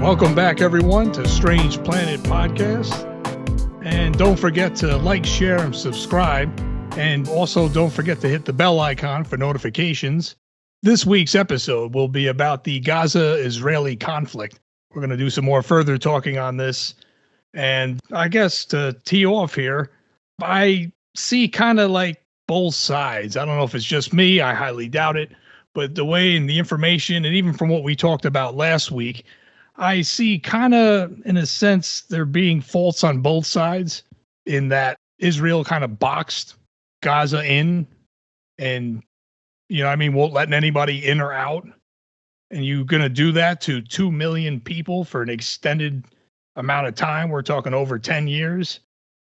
Welcome back, everyone, to Strange Planet Podcast. And don't forget to like, share, and subscribe. And also don't forget to hit the bell icon for notifications. This week's episode will be about the Gaza-Israeli conflict. We're going to do some more further talking on this. And I guess to tee off here, I see kind of like both sides. I don't know if it's just me. I highly doubt it. But the way and the information, and even from what we talked about last week, I see kind of, in a sense, there being faults on both sides in that Israel kind of boxed Gaza in and, won't let anybody in or out. And you're going to do that to 2 million people for an extended amount of time. We're talking over 10 years.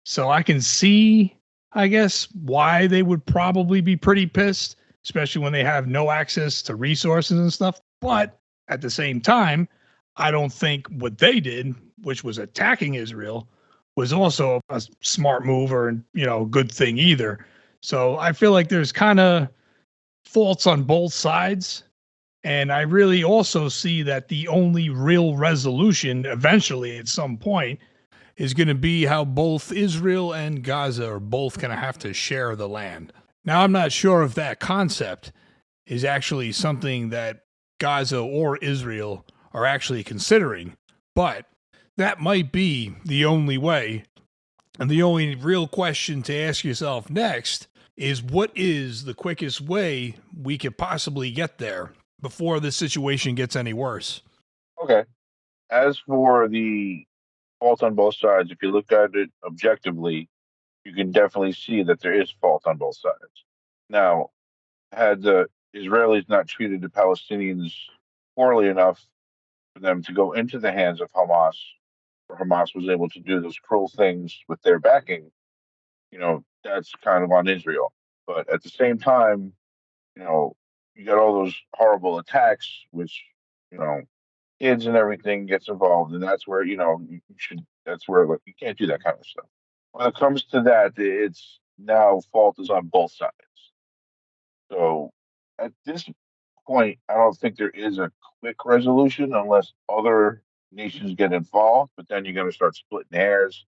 So I can see, I guess, why they would probably be pretty pissed, especially when they have no access to resources and stuff. But at the same time, I don't think what they did, which was attacking Israel, was also a smart move or, a good thing either. So I feel like there's kind of faults on both sides. And I really also see that the only real resolution eventually at some point is going to be how both Israel and Gaza are both going to have to share the land. Now, I'm not sure if that concept is actually something that Gaza or Israel are actually considering, but that might be the only way. And the only real question to ask yourself next is, what is the quickest way we could possibly get there before the situation gets any worse? Okay. As for the fault on both sides, if you look at it objectively, you can definitely see that there is fault on both sides. Now, had the Israelis not treated the Palestinians poorly enough for them to go into the hands of Hamas, or Hamas was able to do those cruel things with their backing, that's kind of on Israel. But at the same time, you got all those horrible attacks, which, kids and everything gets involved, and that's where, that's where, like, you can't do that kind of stuff. When it comes to that, it's now fault is on both sides. So at this point, I don't think there is a quick resolution unless other nations get involved. But then you're going to start splitting hairs.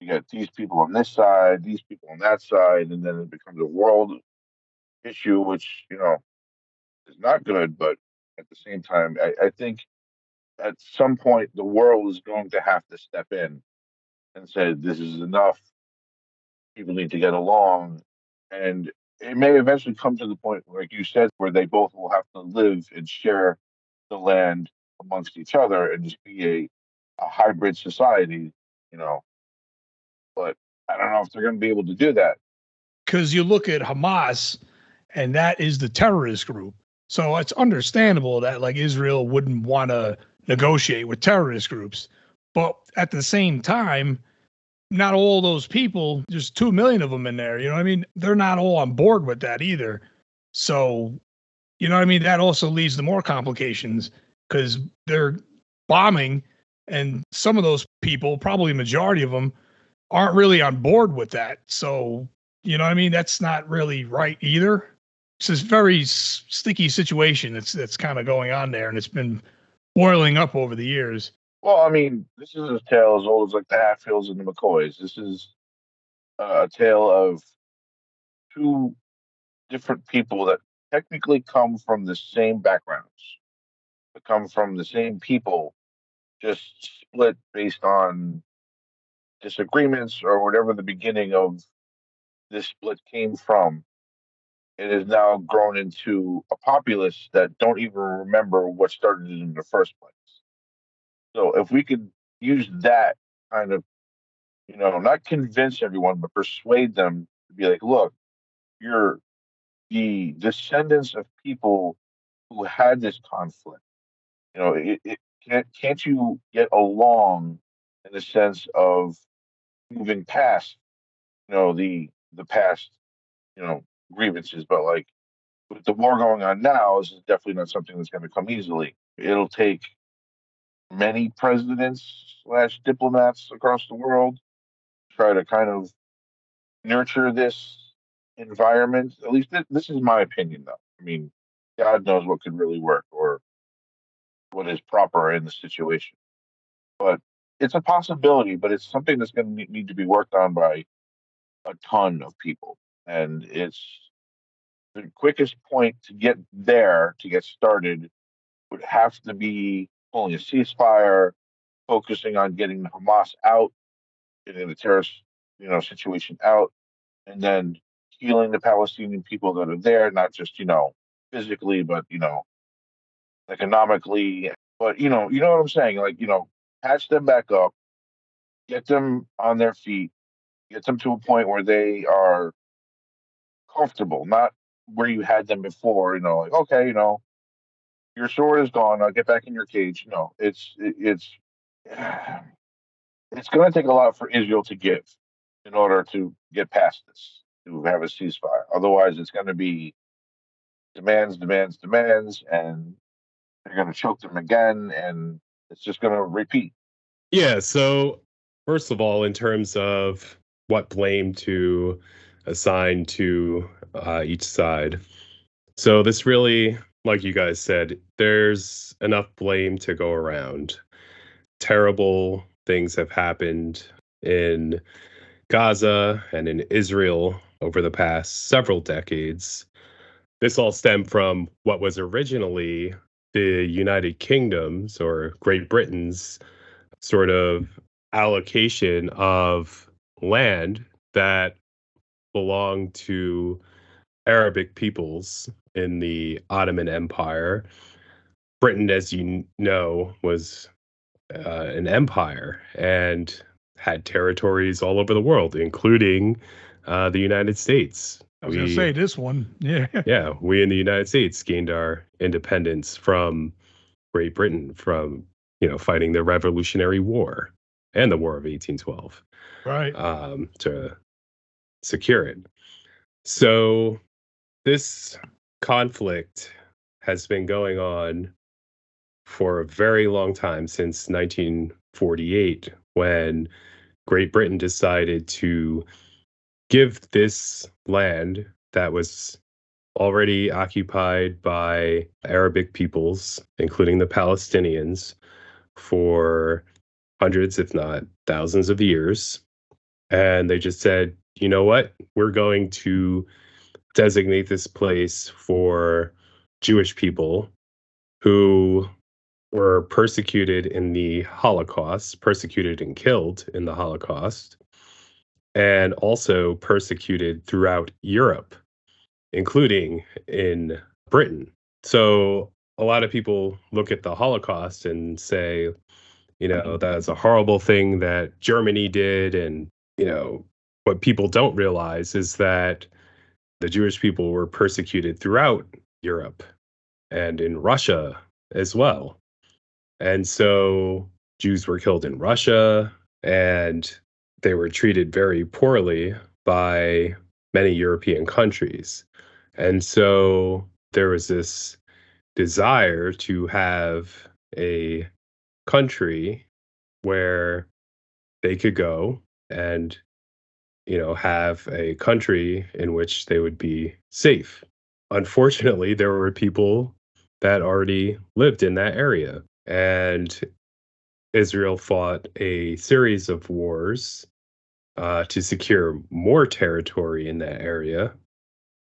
You got these people on this side, these people on that side, and then it becomes a world issue, which is not good. But at the same time, I think at some point the world is going to have to step in and say this is enough. People need to get along, and it may eventually come to the point, like you said, where they both will have to live and share the land amongst each other and just be a hybrid society, But I don't know if they're going to be able to do that. Because you look at Hamas, and that is the terrorist group. So it's understandable that like Israel wouldn't want to negotiate with terrorist groups. But at the same time, not all those people, there's 2 million of them in there. They're not all on board with that either. So, that also leads to more complications because they're bombing, and some of those people, probably majority of them, aren't really on board with that. So, that's not really right either. It's this very sticky situation that's kind of going on there, and it's been boiling up over the years. Well, this is a tale as old as like the Hatfields and the McCoys. This is a tale of two different people that technically come from the same backgrounds, that come from the same people, just split based on disagreements or whatever the beginning of this split came from. It has now grown into a populace that don't even remember what started it in the first place. So if we could use that kind of, not convince everyone, but persuade them to be like, look, you're the descendants of people who had this conflict. Can't you get along in the sense of moving past, the past, grievances, but like with the war going on now, this is definitely not something that's going to come easily. It'll take many presidents / diplomats across the world to try to kind of nurture this environment. At least this is my opinion, though. God knows what could really work or what is proper in the situation. But it's a possibility, but it's something that's going to need to be worked on by a ton of people. And it's the quickest point to get there, to get started, would have to be pulling a ceasefire, focusing on getting Hamas out, getting the terrorist, situation out, and then healing the Palestinian people that are there, not just, physically, but, economically. But, you know what I'm saying? Like, patch them back up, get them on their feet, get them to a point where they are comfortable, not where you had them before, like, okay, your sword is gone, I'll get back in your cage. No, it's going to take a lot for Israel to give in order to get past this, to have a ceasefire. Otherwise, it's going to be demands, demands, demands, and they're going to choke them again, and it's just going to repeat. Yeah. So, first of all, in terms of what blame to assign to each side, so this really, like you guys said, there's enough blame to go around. Terrible things have happened in Gaza and in Israel over the past several decades. This all stemmed from what was originally the United Kingdom's or Great Britain's sort of allocation of land that belonged to Arabic peoples in the Ottoman Empire. Britain, as you know, was an empire and had territories all over the world, including the United States. I was going to say this one. Yeah. Yeah, we in the United States gained our independence from Great Britain from, fighting the Revolutionary War and the War of 1812. Right. To secure it. So this conflict has been going on for a very long time, since 1948, when Great Britain decided to give this land that was already occupied by Arabic peoples, including the Palestinians, for hundreds, if not thousands of years. And they just said, you know what? We're going to designate this place for Jewish people who were persecuted in the Holocaust, persecuted and killed in the Holocaust, and also persecuted throughout Europe, including in Britain. So a lot of people look at the Holocaust and say, that's a horrible thing that Germany did. And, what people don't realize is that the Jewish people were persecuted throughout Europe and in Russia as well. And so Jews were killed in Russia, and they were treated very poorly by many European countries. And so there was this desire to have a country where they could go and, have a country in which they would be safe. Unfortunately, there were people that already lived in that area. And Israel fought a series of wars to secure more territory in that area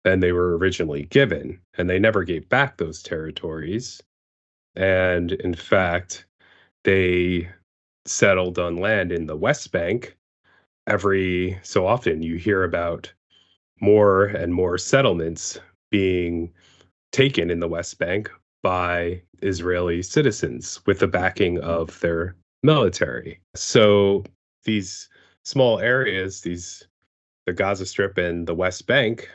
than they were originally given. And they never gave back those territories. And in fact, they settled on land in the West Bank. Every so often, you hear about more and more settlements being taken in the West Bank by Israeli citizens with the backing of their military. So these small areas, the Gaza Strip and the West Bank,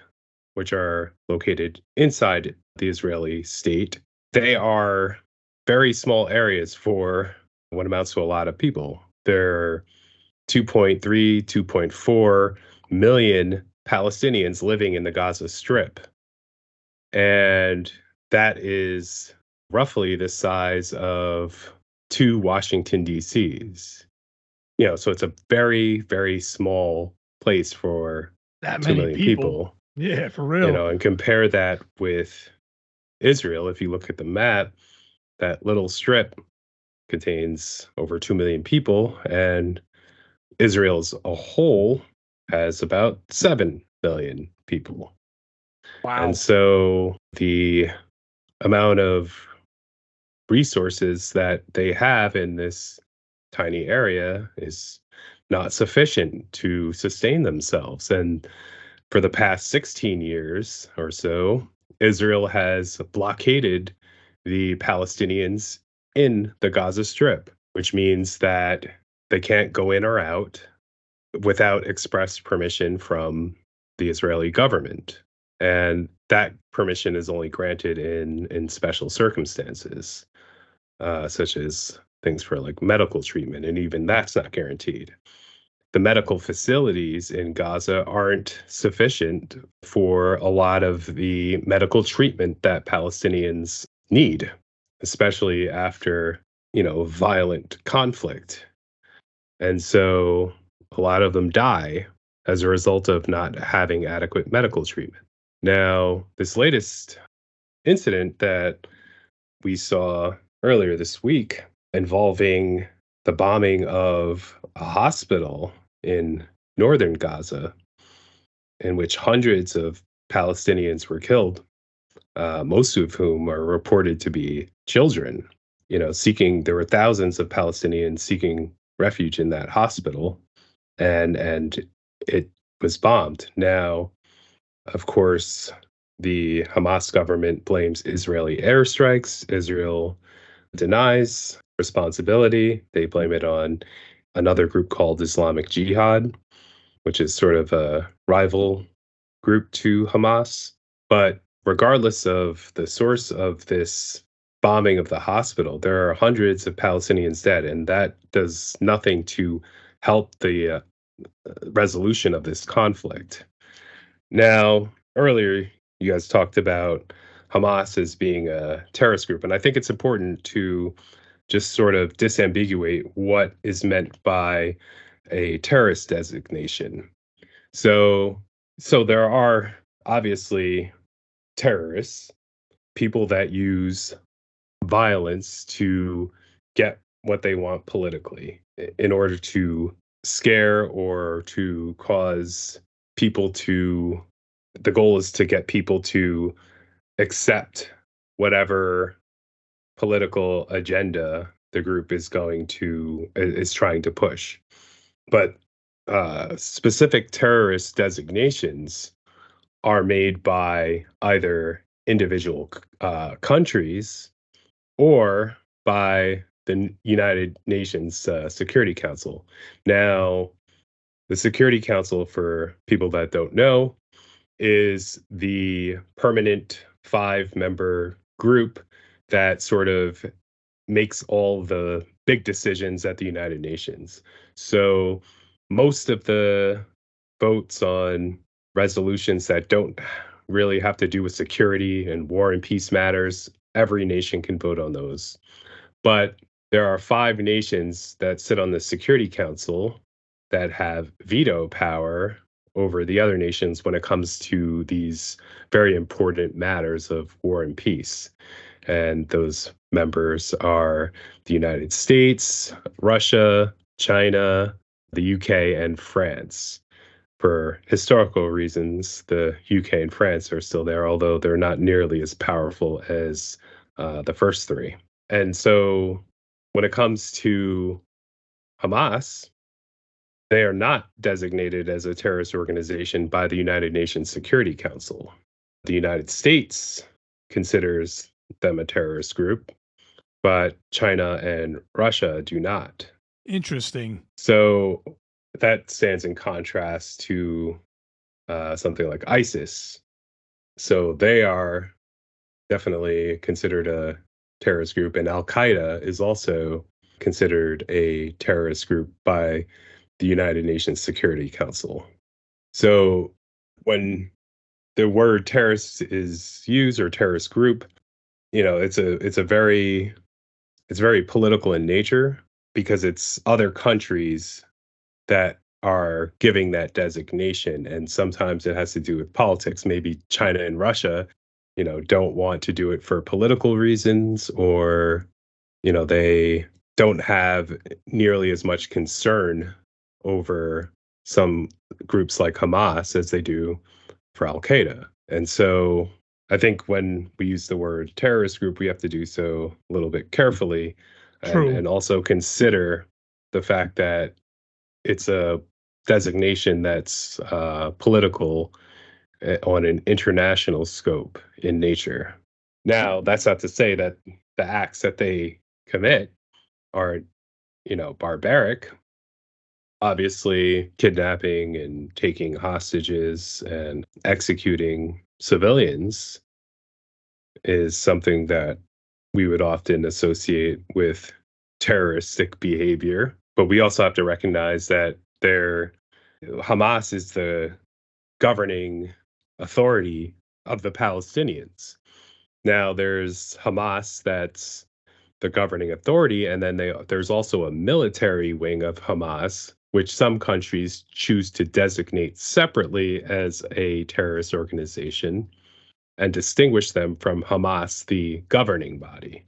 which are located inside the Israeli state, they are very small areas for what amounts to a lot of people. There are 2.3, 2.4 million Palestinians living in the Gaza Strip. And that is roughly the size of 2 Washington, D.C.s. So it's a very, very small place for that 2 many million people. Yeah, for real. And compare that with Israel. If you look at the map, that little strip contains over 2 million people, and Israel as a whole has about 7 million people. Wow. And so the amount of resources that they have in this tiny area is not sufficient to sustain themselves. And for the past 16 years or so, Israel has blockaded the Palestinians in the Gaza Strip, which means that they can't go in or out without express permission from the Israeli government. And that permission is only granted in special circumstances, such as things for like medical treatment, and even that's not guaranteed. The medical facilities in Gaza aren't sufficient for a lot of the medical treatment that Palestinians need, especially after, violent conflict. And so a lot of them die as a result of not having adequate medical treatment. Now, this latest incident that we saw earlier this week involving the bombing of a hospital in northern Gaza, in which hundreds of Palestinians were killed, most of whom are reported to be children. There were thousands of Palestinians seeking refuge in that hospital, and it was bombed. Now, of course, the Hamas government blames Israeli airstrikes. Israel denies responsibility. They blame it on another group called Islamic Jihad, which is sort of a rival group to Hamas. But regardless of the source of this bombing of the hospital, there are hundreds of Palestinians dead, and that does nothing to help the resolution of this conflict. Now, earlier, you guys talked about Hamas as being a terrorist group, and I think it's important to just sort of disambiguate what is meant by a terrorist designation. So there are obviously terrorists, people that use violence to get what they want politically in order to scare or to cause people to, the goal is to get people to accept whatever political agenda the group is trying to push. But specific terrorist designations are made by either individual countries or by the United Nations Security Council. Now, the Security Council, for people that don't know, is the permanent 5-member group that sort of makes all the big decisions at the United Nations. So most of the votes on resolutions that don't really have to do with security and war and peace matters, every nation can vote on those. But there are 5 nations that sit on the Security Council that have veto power over the other nations when it comes to these very important matters of war and peace. And those members are the United States, Russia, China, the UK, and France. For historical reasons, the UK and France are still there, although they're not nearly as powerful as the first 3. And so when it comes to Hamas, they are not designated as a terrorist organization by the United Nations Security Council. The United States considers them a terrorist group, but China and Russia do not. Interesting. So that stands in contrast to something like ISIS. So they are definitely considered a terrorist group, and Al-Qaeda is also considered a terrorist group by the United Nations Security Council. So when the word terrorist is used, or terrorist group, it's very political in nature, because it's other countries that are giving that designation, and sometimes it has to do with politics. Maybe China and Russia, don't want to do it for political reasons, or they don't have nearly as much concern over some groups like Hamas as they do for Al Qaeda. And so I think when we use the word terrorist group, we have to do so a little bit carefully True. and also consider the fact that it's a designation that's political on an international scope in nature. Now, that's not to say that the acts that they commit are, barbaric. Obviously, kidnapping and taking hostages and executing civilians is something that we would often associate with terroristic behavior. But we also have to recognize that Hamas is the governing authority of the Palestinians. Now, there's Hamas that's the governing authority, and then there's also a military wing of Hamas, which some countries choose to designate separately as a terrorist organization and distinguish them from Hamas, the governing body.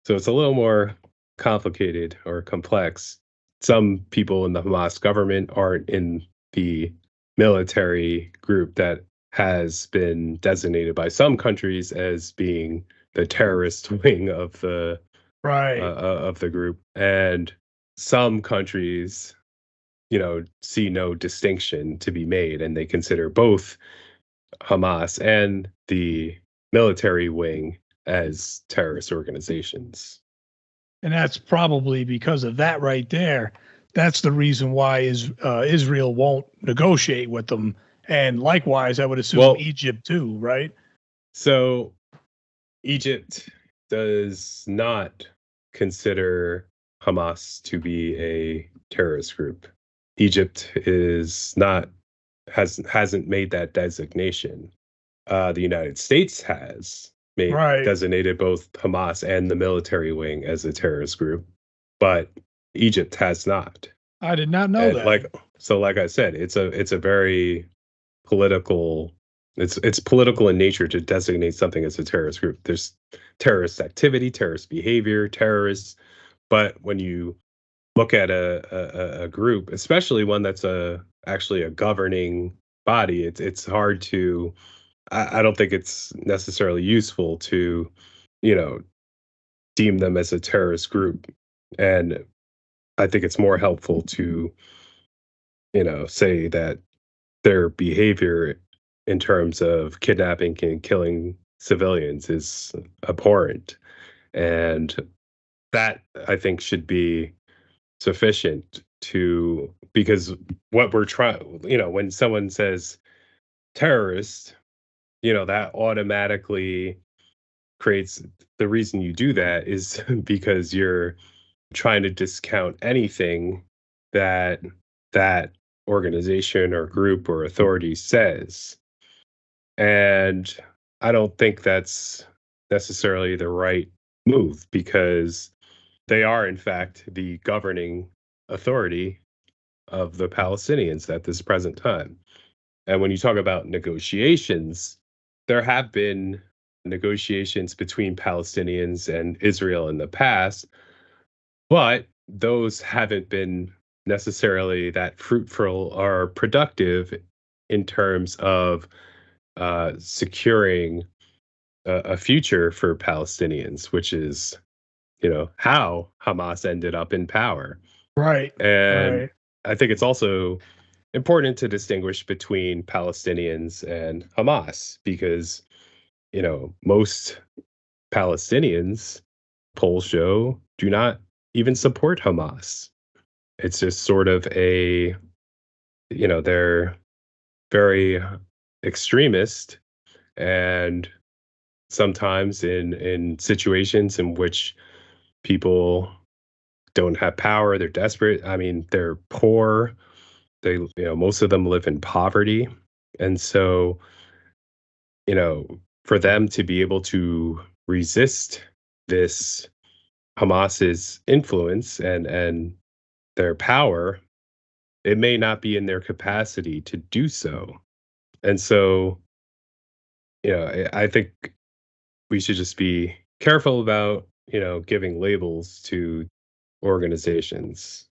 So it's a little more complicated or complex. Some people in the Hamas government aren't in the military group that has been designated by some countries as being the terrorist wing of the Right. of the group, and some countries, see no distinction to be made, and they consider both Hamas and the military wing as terrorist organizations. And that's probably because of that right there. That's the reason why Israel won't negotiate with them. And likewise, I would assume Egypt too, right? So Egypt does not consider Hamas to be a terrorist group. Egypt hasn't made that designation. The United States has designated both Hamas and the military wing as a terrorist group, but Egypt has not. I did not know that. Like I said, it's a very political. It's political in nature to designate something as a terrorist group. There's terrorist activity, terrorist behavior, terrorists, but when you look at a group, especially one that's actually a governing body, it's hard to. I don't think it's necessarily useful to, deem them as a terrorist group, and I think it's more helpful to, say that their behavior in terms of kidnapping and killing civilians is abhorrent, and that I think should be sufficient because what we're trying, when someone says terrorist, that automatically creates the reason you do that is because you're trying to discount anything that that organization or group or authority says. And I don't think that's necessarily the right move because they are, in fact, the governing authority of the Palestinians at this present time. And when you talk about negotiations, there have been negotiations between Palestinians and Israel in the past, but those haven't been necessarily that fruitful or productive in terms of securing a future for Palestinians, which is, how Hamas ended up in power. Right. And I think it's also important to distinguish between Palestinians and Hamas because, most Palestinians, polls show, do not even support Hamas. It's just sort of they're very extremist, and sometimes in situations in which people don't have power, they're desperate. I mean, they're poor. They, most of them live in poverty. And so, for them to be able to resist this Hamas's influence and their power, it may not be in their capacity to do so. And so, I think we should just be careful about, giving labels to organizations.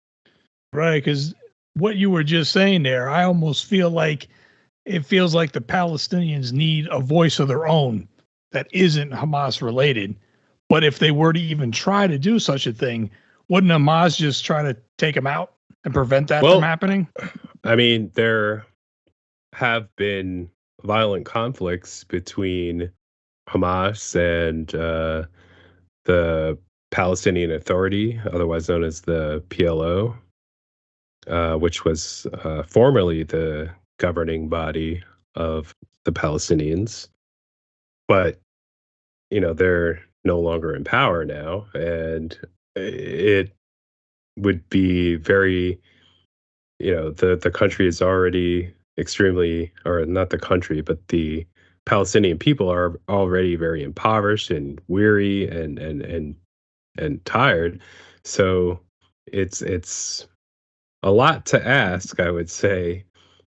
Right, because what you were just saying there, I almost feel like it feels like the Palestinians need a voice of their own that isn't Hamas related. But if they were to even try to do such a thing, wouldn't Hamas just try to take them out and prevent that from happening? I mean, there have been violent conflicts between Hamas and the Palestinian Authority, otherwise known as the PLO, which was formerly the governing body of the Palestinians. But, they're no longer in power now. And it would be very, the country is already extremely, or not the country, but the Palestinian people are already very impoverished and weary and tired. So it's a lot to ask, I would say,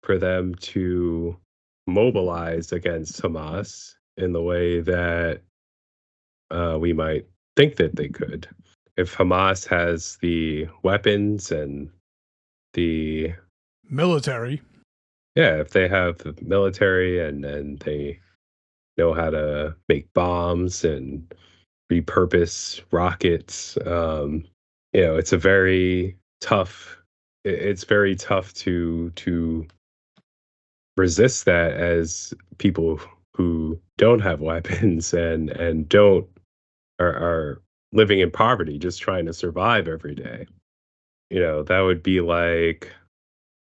for them to mobilize against Hamas in the way that we might think that they could. If Hamas has the weapons and the military, if they have the military and they know how to make bombs and repurpose rockets, it's a very tough. It's very tough to resist that as people who don't have weapons and don't are living in poverty, just trying to survive every day. That would be like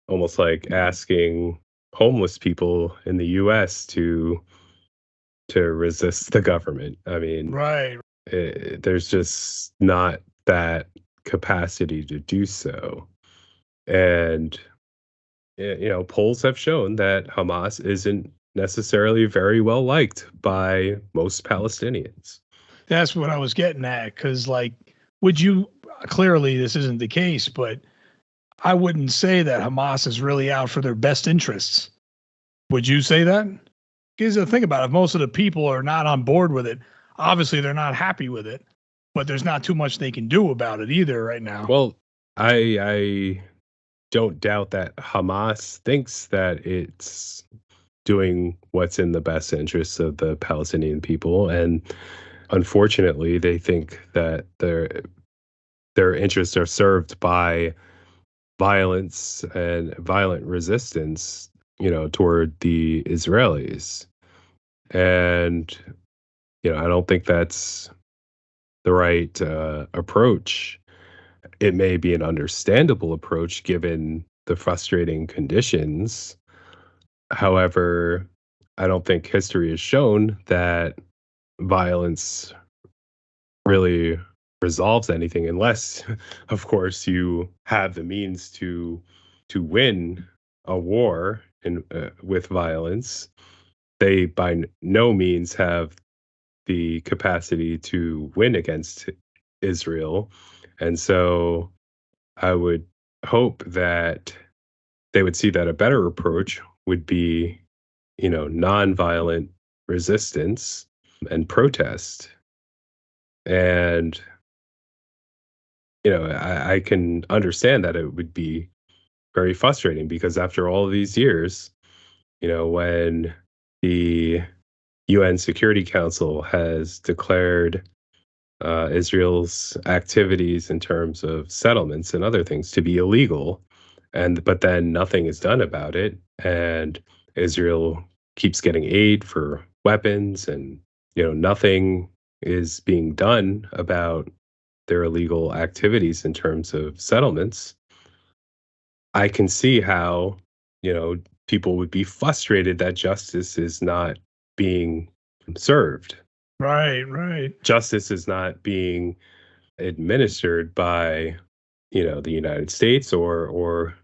almost like asking homeless people in the US to resist the government. I mean, right. There's just not that capacity to do so. And polls have shown that Hamas isn't necessarily very well liked by most Palestinians. That's what I was getting at. Because, would you clearly this isn't the case, but I wouldn't say that Hamas is really out for their best interests. Would you say that? Because think about it, if most of the people are not on board with it, obviously they're not happy with it, but there's not too much they can do about it either right now. Well, I don't doubt that Hamas thinks that it's doing what's in the best interests of the Palestinian people, and unfortunately, they think that their interests are served by violence and violent resistance, toward the Israelis. And I don't think that's the right approach. It may be an understandable approach given the frustrating conditions. However, I don't think history has shown that violence really resolves anything unless, of course, you have the means to win a war with violence. They by no means have the capacity to win against Israel. And so I would hope that they would see that a better approach would be, nonviolent resistance and protest. And, I can understand that it would be very frustrating because after all of these years, when the UN Security Council has declared Israel's activities in terms of settlements and other things to be illegal, but then nothing is done about it, and Israel keeps getting aid for weapons, and nothing is being done about their illegal activities in terms of settlements. I can see how people would be frustrated that justice is not being served. Right. Justice is not being administered by, the United States or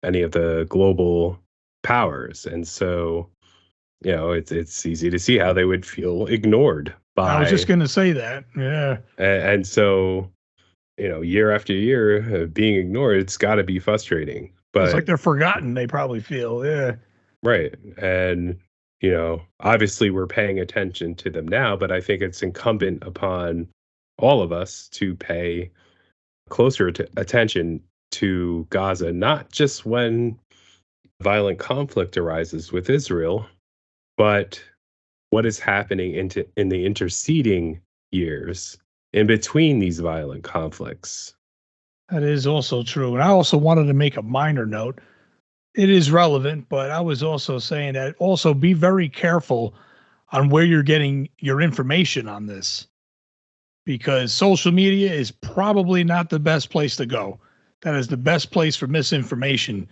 any of the global powers. And so, it's easy to see how they would feel ignored by. I was just going to say that. Yeah. And so, year after year being ignored, it's got to be frustrating. But it's like they're forgotten, they probably feel. Yeah. Right. And, obviously we're paying attention to them now, but I think it's incumbent upon all of us to pay closer attention to Gaza, not just when violent conflict arises with Israel, but what is happening in the interceding years in between these violent conflicts. That is also true. And I also wanted to make a minor note. It is relevant, but I was also saying that also be very careful on where you're getting your information on this, because social media is probably not the best place to go. That is the best place for misinformation.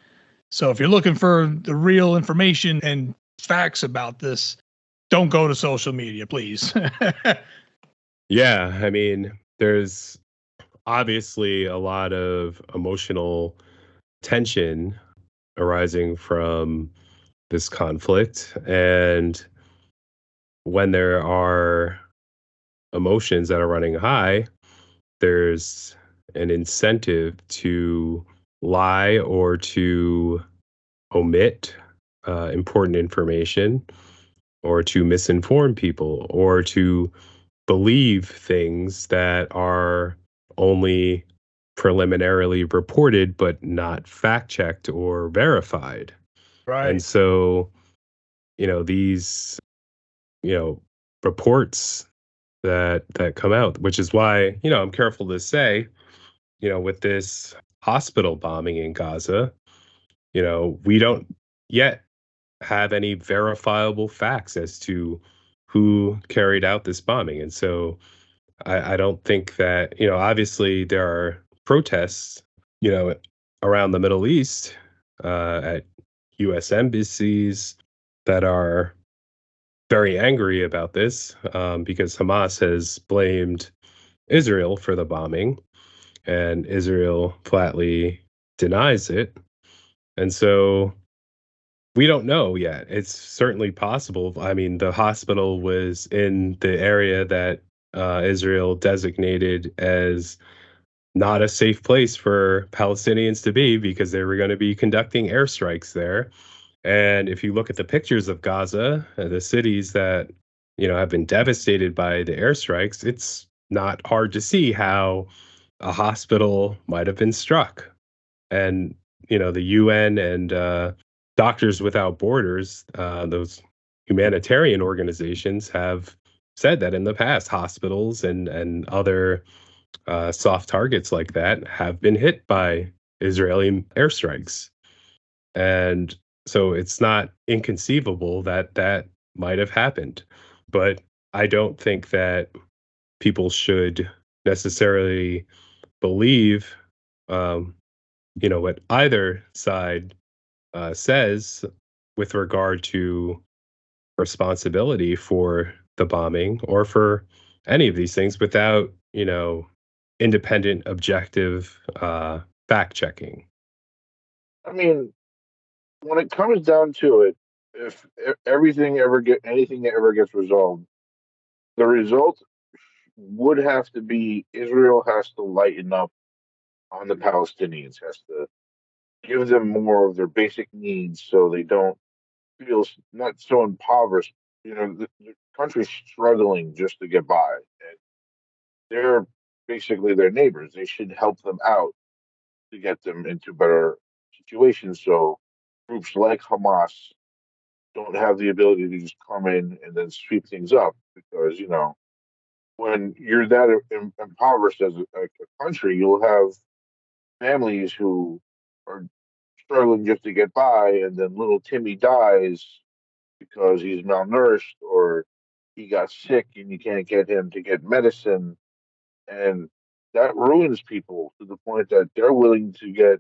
So if you're looking for the real information and facts about this, don't go to social media, please. Yeah, I mean, there's obviously a lot of emotional tension arising from this conflict. And when there are emotions that are running high, there's an incentive to lie or to omit important information or to misinform people or to believe things that are only preliminarily reported but not fact checked or verified. And Right. so, these, you know, reports that come out, which is why, I'm careful to say, with this hospital bombing in Gaza, we don't yet have any verifiable facts as to who carried out this bombing. And so I don't think that, obviously there are protests, you know, around the Middle East at US embassies that are very angry about this because Hamas has blamed Israel for the bombing and Israel flatly denies it. And so we don't know yet. It's certainly possible. I mean, the hospital was in the area that Israel designated as not a safe place for Palestinians to be because they were going to be conducting airstrikes there. And if you look at the pictures of Gaza, the cities that have been devastated by the airstrikes, it's not hard to see how a hospital might have been struck. And the UN and Doctors Without Borders, those humanitarian organizations, have said that in the past, hospitals and other soft targets like that have been hit by Israeli airstrikes. And so it's not inconceivable that that might have happened. But I don't think that people should necessarily believe, um, what either side says with regard to responsibility for the bombing or for any of these things without, independent, objective fact checking. I mean, when it comes down to it, if anything ever gets resolved, the result would have to be Israel has to lighten up on the Palestinians, has to give them more of their basic needs so they don't feel not so impoverished. The country's struggling just to get by, and they're basically their neighbors. They should help them out to get them into better situations. So groups like Hamas don't have the ability to just come in and then sweep things up because when you're that impoverished as a country, you'll have families who are struggling just to get by, and then little Timmy dies because he's malnourished or he got sick and you can't get him to get medicine, and that ruins people to the point that they're willing to get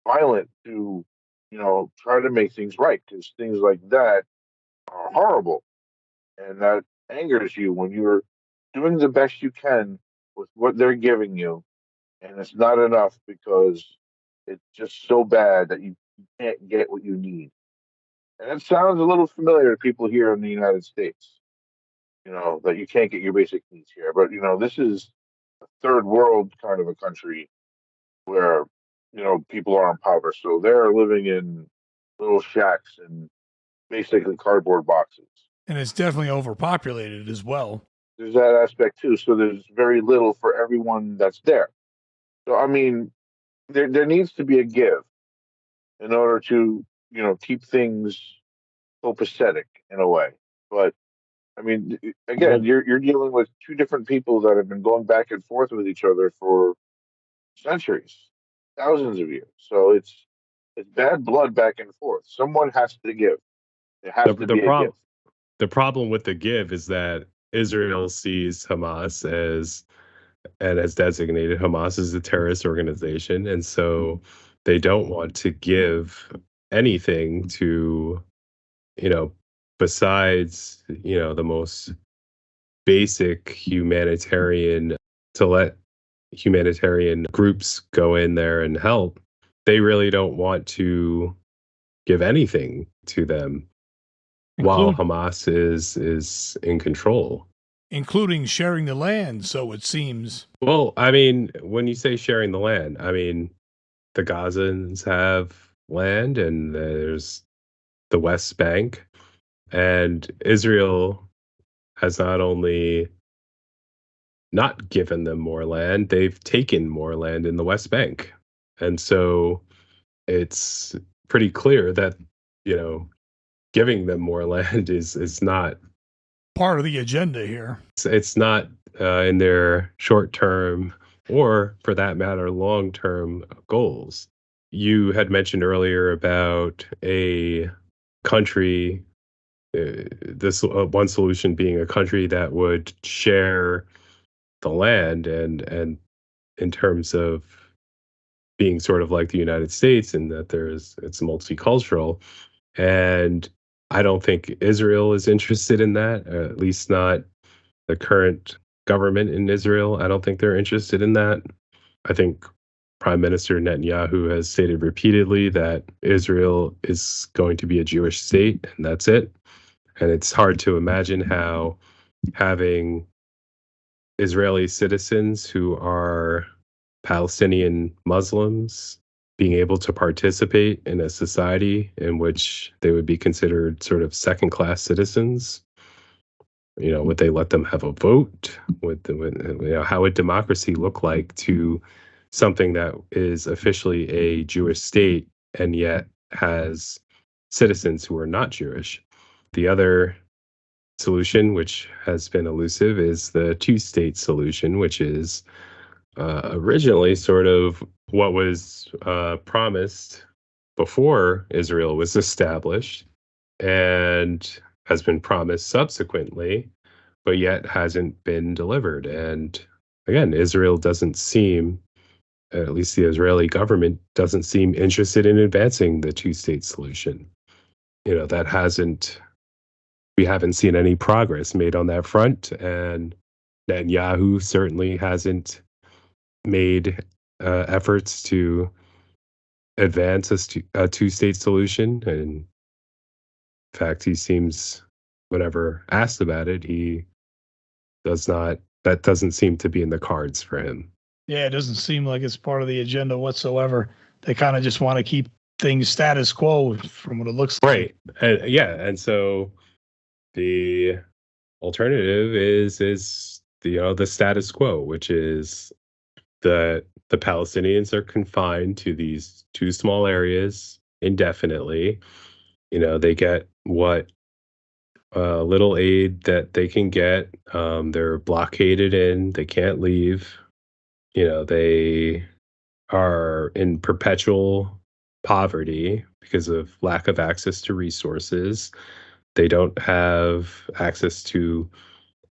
violent to try to make things right because things like that are horrible, and that angers you when you're doing the best you can with what they're giving you, and it's not enough because it's just so bad that you can't get what you need. And it sounds a little familiar to people here in the United States, that you can't get your basic needs here. But this is a third world kind of a country where people are impoverished, so they're living in little shacks and basically cardboard boxes. And it's definitely overpopulated as well. There's that aspect too. So there's very little for everyone that's there. So I mean, there needs to be a give in order to keep things copacetic in a way. But I mean, again, Well, you're dealing with two different people that have been going back and forth with each other for centuries, thousands of years. So it's bad blood back and forth. Someone has to give. There has to the be a give. problem with the give is that Israel sees Hamas as and has designated Hamas as a terrorist organization, and so they don't want to give anything to, you know, besides, the most basic humanitarian, to let humanitarian groups go in there and help. They really don't want to give anything to them while include Hamas is in control. including sharing the land, so it seems. Well, I mean, when you say sharing the land, I mean, the Gazans have land and there's the West Bank, and Israel has not only not given them more land, they've taken more land in the West Bank. And so it's pretty clear that, you know, giving them more land is not Part of the agenda here. it's not in their short term or for that matter long term goals. You had mentioned earlier about a country, this one solution being a country that would share the land, and in terms of being sort of like the United States and that it's multicultural. And I don't think Israel is interested in that, at least not the current government in Israel. I don't think they're interested in that. I think Prime Minister Netanyahu has stated repeatedly that Israel is going to be a Jewish state, and that's it. And it's hard to imagine how having Israeli citizens who are Palestinian Muslims being able to participate in a society in which they would be considered sort of second class citizens. Would they let them have a vote? How would democracy look like to something that is officially a Jewish state and yet has citizens who are not Jewish? The other solution, which has been elusive, is the two-state solution, which is originally sort of what was promised before Israel was established and has been promised subsequently, but yet hasn't been delivered. And again, Israel doesn't seem, at least the Israeli government doesn't seem interested in advancing the two-state solution. That hasn't, we haven't seen any progress made on that front. And Netanyahu certainly hasn't made efforts to advance a two-state solution. And in fact, he seems, whenever asked about it, he does not, that doesn't seem to be in the cards for him. Yeah, it doesn't seem like it's part of the agenda whatsoever. They kind of just want to keep things status quo from what it looks like. Right. And so the alternative is the status quo, which is that the Palestinians are confined to these two small areas indefinitely. They get what little aid that they can get. They're blockaded in, they can't leave. They are in perpetual poverty because of lack of access to resources. They don't have access to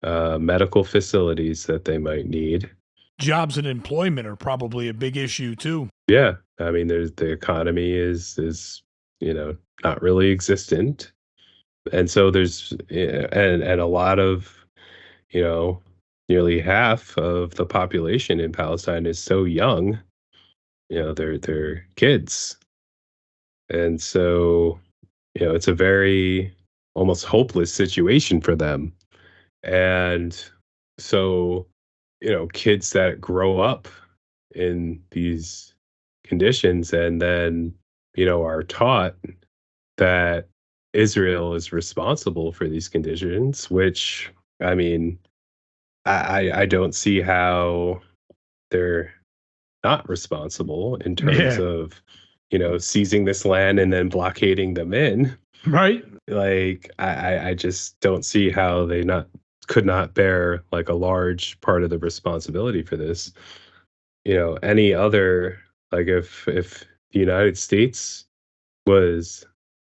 medical facilities that they might need. Jobs and employment are probably a big issue too. Yeah, I mean, the economy is not really existent, and so there's and a lot of nearly half of the population in Palestine is so young. They're kids, and so it's a very almost hopeless situation for them. And so kids that grow up in these conditions and then are taught that Israel is responsible for these conditions, which I mean, I don't see how they're not responsible in terms Yeah. of, seizing this land and then blockading them in. Right. Like I just don't see how they not could not bear like a large part of the responsibility for this. Any other, like, if the United States was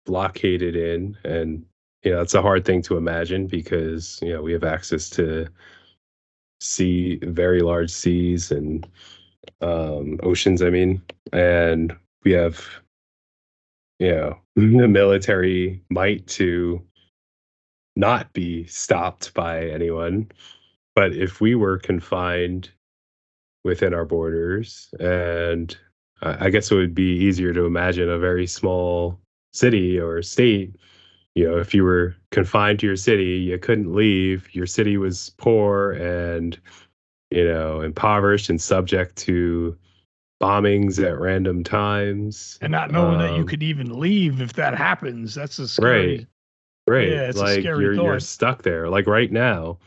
blockaded in, and it's a hard thing to imagine because we have access to very large seas and oceans, I mean, and we have the military might to not be stopped by anyone. But if we were confined within our borders, and I guess it would be easier to imagine a very small city or state. If you were confined to your city, you couldn't leave. Your city was poor and impoverished and subject to bombings at random times. And not knowing that you could even leave if that happens, that's a Right, scary. right. Yeah, it's a Like scary you're thought. stuck there. Like right now,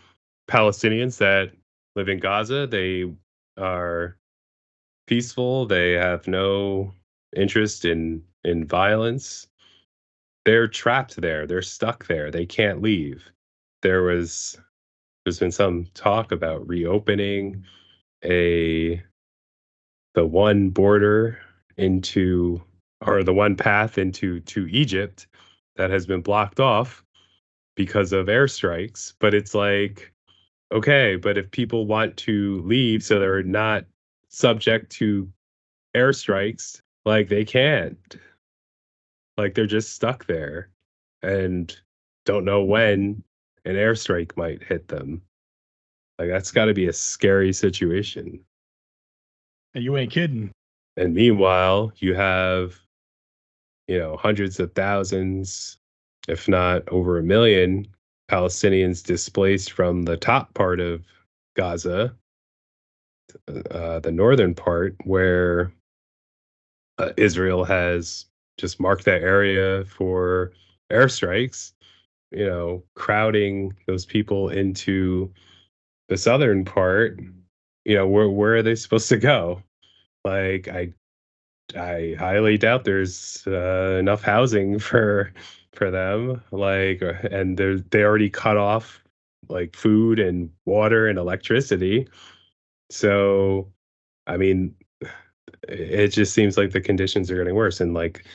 Palestinians that live in Gaza, they are peaceful. They have no interest in violence. They're trapped there. They're stuck there. They can't leave. There's been some talk about reopening a the one border into or the one path to Egypt that has been blocked off because of airstrikes. But it's like, okay, but if people want to leave so they're not subject to airstrikes, like they can't. Like they're just stuck there and don't know when an airstrike might hit them. Like that's got to be a scary situation. And you ain't kidding. And meanwhile, you have, hundreds of thousands, if not over a million, Palestinians displaced from the top part of Gaza, the northern part, where Israel has just marked that area for airstrikes, crowding those people into the southern part. Where are they supposed to go? Like I highly doubt there's enough housing for them. Like, and they already cut off like food and water and electricity. So, I mean, it just seems like the conditions are getting worse, and like,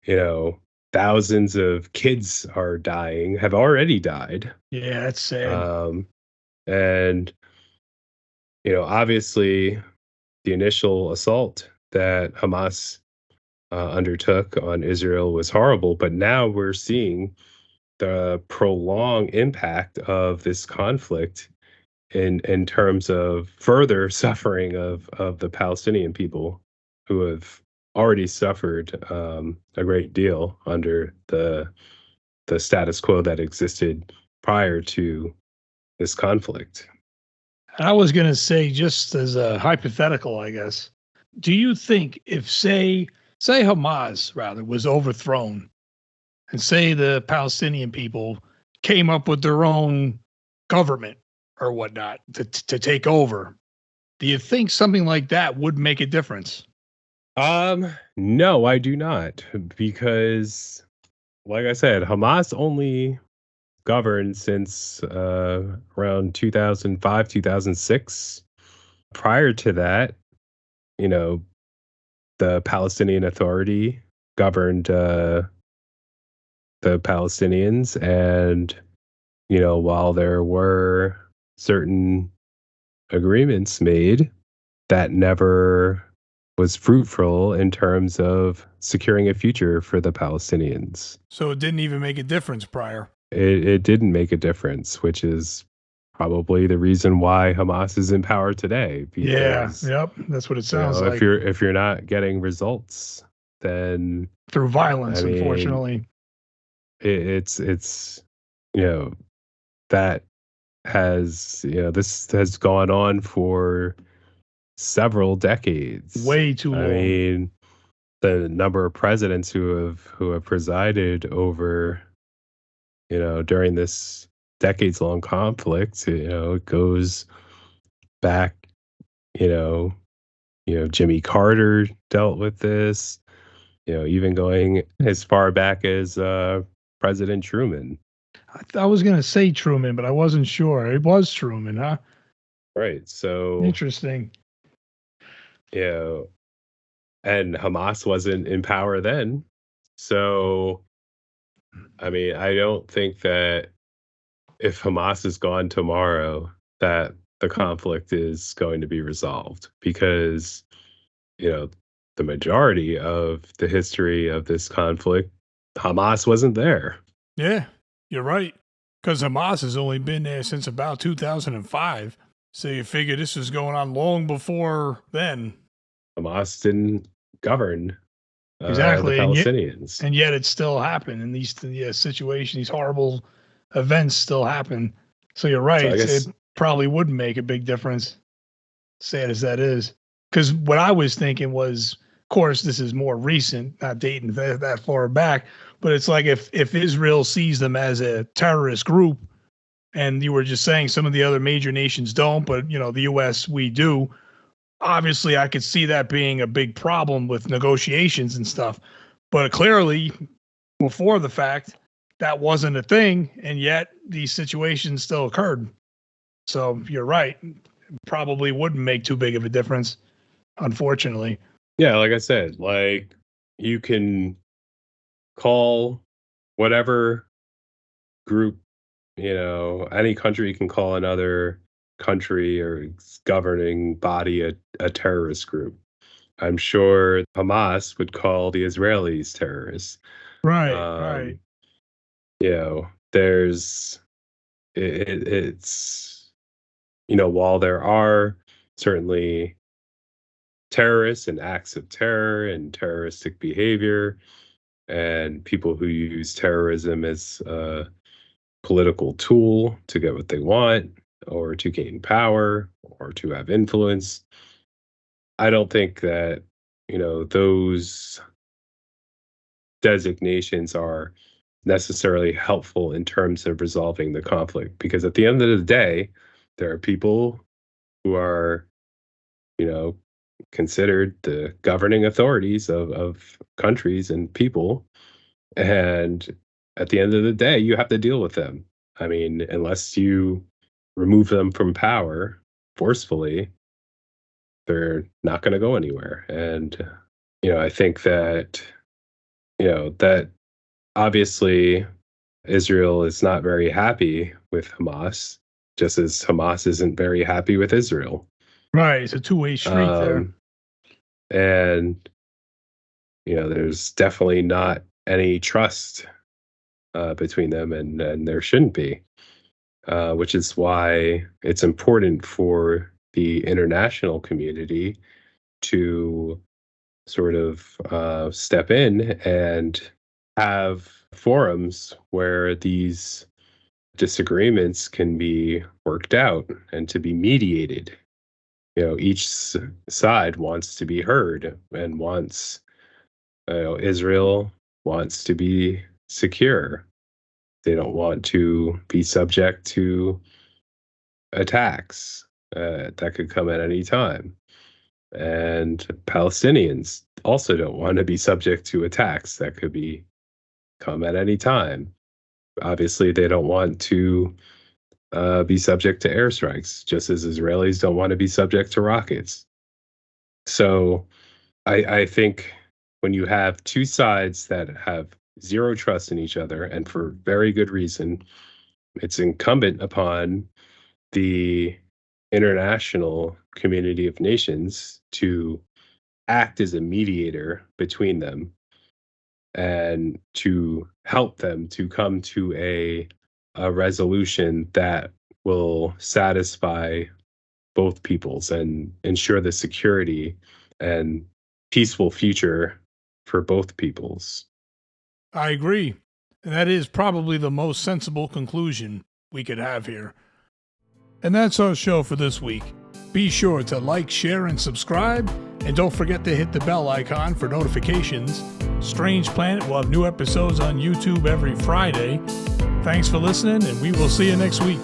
you know, thousands of kids are dying, have already died. Yeah, that's sad. And obviously, the initial assault that Hamas undertook on Israel was horrible, but now we're seeing the prolonged impact of this conflict in terms of further suffering of the Palestinian people who have already suffered a great deal under the status quo that existed prior to this conflict. I was going to say, just as a hypothetical, I guess, do you think if, say Hamas, rather, was overthrown and say the Palestinian people came up with their own government or whatnot to take over, do you think something like that would make a difference? No, I do not, because like I said, Hamas only governed since around 2005, 2006. Prior to that, you know, the Palestinian Authority governed the Palestinians, and while there were certain agreements made, that never was fruitful in terms of securing a future for the Palestinians. So it didn't even make a difference prior. It didn't make a difference, which is probably the reason why Hamas is in power today. Yeah, Because yep, that's what it sounds if like. you're not getting results, then Through violence, I mean, unfortunately. it's that has this has gone on for several decades. Way too long. I mean, the number of presidents who have presided over during this decades long conflict, it goes back, Jimmy Carter dealt with this, even going as far back as President Truman. I was going to say Truman, but I wasn't sure. It was Truman, huh? Right. So, Interesting. and Hamas wasn't in power then. So, I mean, I don't think that if Hamas is gone tomorrow, that the conflict is going to be resolved, because, the majority of the history of this conflict, Hamas wasn't there. Yeah, you're right. Because Hamas has only been there since about 2005. So you figure this was going on long before then. Hamas didn't govern Exactly. the Palestinians. And yet it still happened. And these situations, these horrible events still happen. So you're right. So I guess, it probably would make a big difference, sad as that is. Because what I was thinking was, of course, this is more recent, not dating that far back, but it's like if Israel sees them as a terrorist group, and you were just saying some of the other major nations don't, but the U.S., we do. Obviously, I could see that being a big problem with negotiations and stuff. But clearly, before the fact, that wasn't a thing, and yet these situations still occurred. So you're right. It probably wouldn't make too big of a difference, unfortunately. Yeah, like I said, you can call whatever group, any country can call another country or governing body a terrorist group. I'm sure Hamas would call the Israelis terrorists. Right. There's it's while there are certainly terrorists and acts of terror and terroristic behavior and people who use terrorism as a political tool to get what they want or to gain power or to have influence, I don't think that those designations are necessarily helpful in terms of resolving the conflict, because at the end of the day, there are people who are considered the governing authorities of countries and people, and at the end of the day, you have to deal with them. I mean, unless you remove them from power forcefully, they're not going to go anywhere. And I think that that obviously Israel is not very happy with Hamas, just as Hamas isn't very happy with Israel. Right. It's a two-way street there. And, there's definitely not any trust between them, and there shouldn't be, which is why it's important for the international community to sort of step in and have forums where these disagreements can be worked out and to be mediated. Each side wants to be heard and wants, Israel wants to be secure. They don't want to be subject to attacks that could come at any time. And Palestinians also don't want to be subject to attacks that could come at any time. Obviously, they don't want to be subject to airstrikes, just as Israelis don't want to be subject to rockets. So I think when you have two sides that have zero trust in each other, and for very good reason, it's incumbent upon the international community of nations to act as a mediator between them and to help them to come to a resolution that will satisfy both peoples and ensure the security and peaceful future for both peoples. I agree. And that is probably the most sensible conclusion we could have here. And that's our show for this week. Be sure to like, share, and subscribe. And don't forget to hit the bell icon for notifications. Strange Planet will have new episodes on YouTube every Friday. Thanks for listening, and we will see you next week.